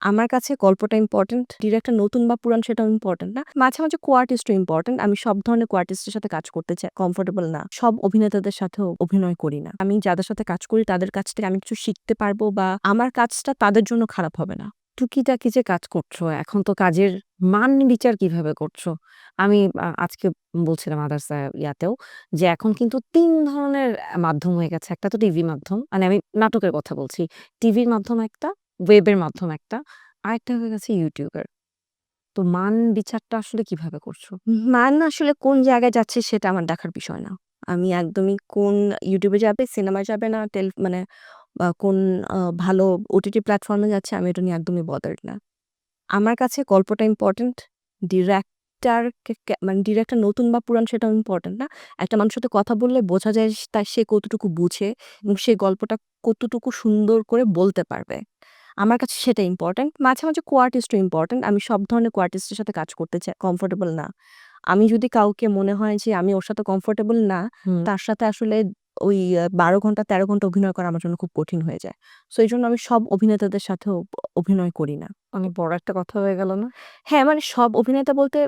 আমার কাছে গল্পটা ইম্পোর্টেন্ট। ডিরেক্টর নতুন বা পুরান সেটাও ইম্পোর্টেন্ট না। মাঝে, মাঝে কো-আর্টিস্টও ইম্পোর্টেন্ট। আমি সব ধরনের কো-আর্টিস্টের সাথে কাজ করতে কমফোর্টেবল না। সব অভিনেতাদের সাথেও অভিনয় করি না। আমি যাদের সাথে কাজ করি তাদের কাছ থেকে আমি কিছু শিখতে পারবো বা আমার কাজটা তাদের জন্য খারাপ হবে না। টুকিটাকি যে কাজ করছো, এখন তো কাজের মান বিচার কিভাবে করছো? আমি আজকে বলছিলাম আদার্স ইয়াতেও যে এখন কিন্তু ৩ ধরনের মাধ্যম হয়ে গেছে। একটা তো টিভি মাধ্যম, মানে আমি নাটকের কথা বলছি। টিভির মাধ্যম একটা, ওয়েবের মাধ্যম একটা, আরেকটা হয়ে গেছে ইউটিউবের। তো মান বিচারটা আসলে কিভাবে করছো? মান আসলে কোন জায়গায় যাচ্ছে সেটা আমার দেখার বিষয় না। আমি একদমই কোন YouTube এ যাবে, সিনেমায় যাবে না, মানে কোন ভালো OTT প্ল্যাটফর্ম এ যাচ্ছে আমি এটা নিয়ে একদমই বদার্ড না। আমার কাছে গল্পটা ইম্পোর্টেন্ট। ডিরেক্টর মানে ডিরেক্টর নতুন বা পুরান সেটাও ইম্পোর্টেন্ট না। একটা মানুষের সাথে কথা বললে বোঝা যায় সে কতটুকু বুঝে এবং সে গল্পটা কতটুকু সুন্দর করে বলতে পারবে। আমার কাছে সেটা ইম্পোর্টেন্ট। মাঝে, মাঝে কো-আর্টিস্টও ইম্পোর্টেন্ট। আমি সব ধরনের কো-আর্টিস্টের সাথে কাজ করতে কমফোর্টেবল না। আমি যদি কাউকে মনে হয় যে আমি ওর সাথে কমফোর্টেবল না, হুম। তার সাথে আসলে ওই ১২ ঘন্টা ১৩ ঘন্টা অভিনয় করা আমার জন্য খুব কঠিন হয়ে যায়। সো এইজন্য আমি সব অভিনেতাদের সাথেও অভিনয় করি না। অনেক বড় একটা কথা হয়ে গেল না? হ্যাঁ, মানে সব অভিনেতা বলতে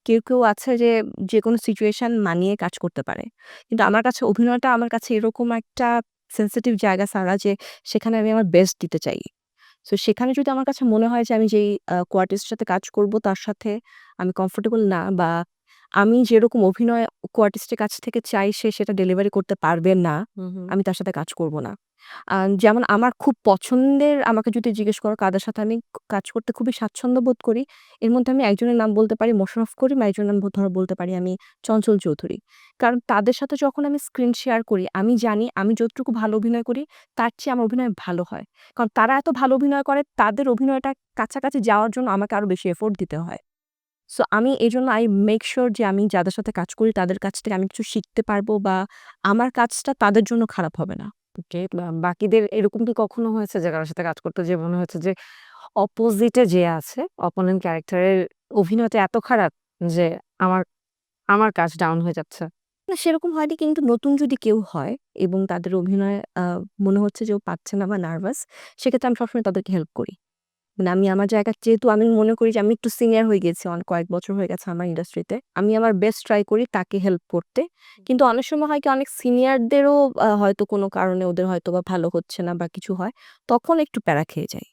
কেউ, কেউ আছে যে যেকোনো সিচুয়েশন মানিয়ে কাজ করতে পারে। কিন্তু আমার কাছে অভিনয়টা আমার কাছে এরকম একটা সেনসিটিভ জায়গা ছাড়া যে সেখানে আমি আমার বেস্ট দিতে চাই। সো সেখানে যদি আমার কাছে মনে হয় যে আমি যেই কো-আর্টিস্টের সাথে কাজ করব তার সাথে আমি কমফোর্টেবল না বা আমি যেরকম অভিনয় কো-আর্টিস্টের কাছ থেকে চাই সে সেটা ডেলিভারি করতে পারবে না, হুম, হুম। আমি তার সাথে কাজ করব না। যেমন আমার খুব পছন্দের আমাকে যদি জিজ্ঞেস করো কাদের সাথে আমি কাজ করতে খুবই স্বাচ্ছন্দ্য বোধ করি, এর মধ্যে আমি একজনের নাম বলতে পারি মোশাররফ করিম, আরেকজনের নাম ধরো বলতে পারি আমি চঞ্চল চৌধুরী। কারণ তাদের সাথে যখন আমি স্ক্রিন শেয়ার করি, আমি জানি আমি যতটুকু ভালো অভিনয় করি তার চেয়ে আমার অভিনয় ভালো হয়। কারণ তারা এত ভালো অভিনয় করে, তাদের অভিনয়টা কাছাকাছি যাওয়ার জন্য আমাকে আরো বেশি এফোর্ট দিতে হয়। সো আমি এজন্য মেক সিউর যে আমি যাদের সাথে কাজ করি তাদের কাছ থেকে আমি কিছু শিখতে পারবো বা আমার কাজটা তাদের জন্য খারাপ হবে না। ওকে, বাকিদের এরকম কি কখনো হয়েছে যে কারো সাথে কাজ করতে যেয়ে মনে হয়েছে যে অপোজিটে যে আছে, অপোনেন্ট ক্যারেক্টারের অভিনয়টা এত খারাপ যে আমার আমার কাজ ডাউন হয়ে যাচ্ছে? না সেরকম হয়নি কিন্তু নতুন যদি কেউ হয় এবং তাদের অভিনয় মনে হচ্ছে যে ও পারছে না বা নার্ভাস, সেক্ষেত্রে আমি সবসময় তাদেরকে হেল্প করি। মানে আমি আমার জায়গা যেহেতু আমি মনে করি যে আমি একটু সিনিয়র হয়ে গেছি, অনেক কয়েক বছর হয়ে গেছে আমার ইন্ডাস্ট্রিতে। আমি আমার বেস্ট ট্রাই করি তাকে হেল্প করতে। কিন্তু অনেক সময় হয় কি অনেক সিনিয়রদেরও হয়তো কোনো কারণে ওদের হয়তোবা ভালো হচ্ছে না বা কিছু হয়, তখন একটু প্যারা খেয়ে যাই।